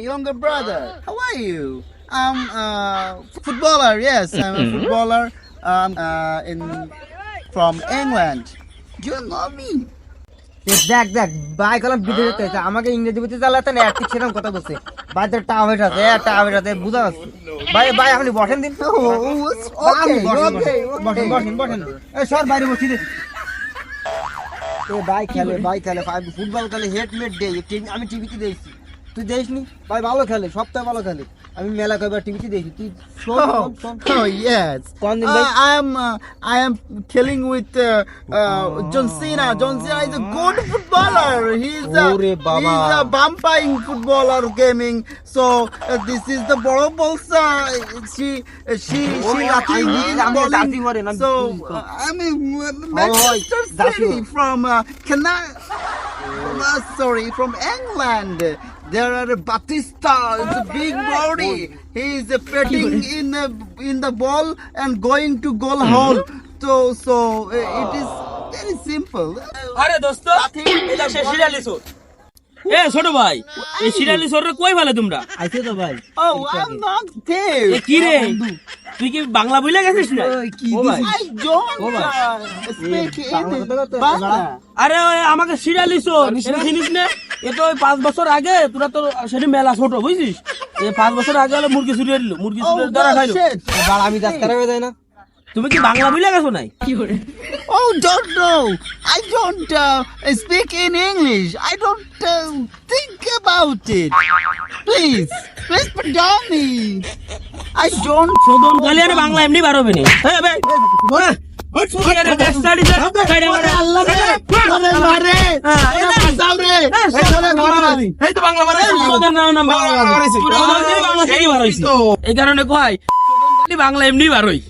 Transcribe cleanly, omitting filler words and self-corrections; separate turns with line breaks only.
younger brother. How are you? I'm a footballer. Yes, I'm a footballer. From England. Do you know me?
দেখ দেখ ভাই কলম বিদেশে যেতে আমাকে ইংরেজি বলতে চালাতে না ঠিক সেরকম কথা বলছে ভাই তোর টাওয়ার আছে বুঝা যাচ্ছে ভাই ভাই আপনি বসেন দিন
Okay.
বসেন এই সর বাইরে বসি দে এ ভাই খেলে ফুটবল খেলে হেডমেট দে আমি টিভিতে দেখছি তুই দেখিসনি ভাই ভালো খেলে সপ্তাহে ভালো খেলে আমি মেলা কয়বার টিভিতে দেখি তুই
Oh yes.
Condon, bhai.
I am killing with John Cena. John Cena is a good footballer. He's
Ore baba.
a bumping footballer gaming. So this is the ball balls. She lucky is bowling. So I mean Manchester City from from England. There are Batista, it's a big body. He is petting in the ball and going to goal hole. So it is very simple.
আরে দোস্ত এটা সে শিরালি সোর এ ছোট ভাই এই শিরালি সোর কই ভালো তোমরা
আইছে তো ভাই
Oh, I'm not there.
এ কি রে তুই কি বাংলা বইলা গেছিস না
ও ভাই
I don't speak in Bangla.
আরে ওই আমাকে শিরালি সোর এটা চিনিস না এ তো ওই 5 বছর আগে তোরা তো সেটি মেলা ছোট বুঝছিস এই 5 বছর আগে হলো মুরগি চুরি হলো মুরগি চুরি ধরা খাইলো
shit.
বাড়া আমি ডাক্তার হয়ে যাই না
তুমি কি বাংলা বইলা গেছো নাই
Oh, don't know. I don't speak in English. I don't think about it. Please pardon me. I don't.
সোদন গালি আর বাংলা এমনি বার হবে না এই ভাই এই তো বাংলা বার এই কারণে কয় বাংলা এমনি বার হয়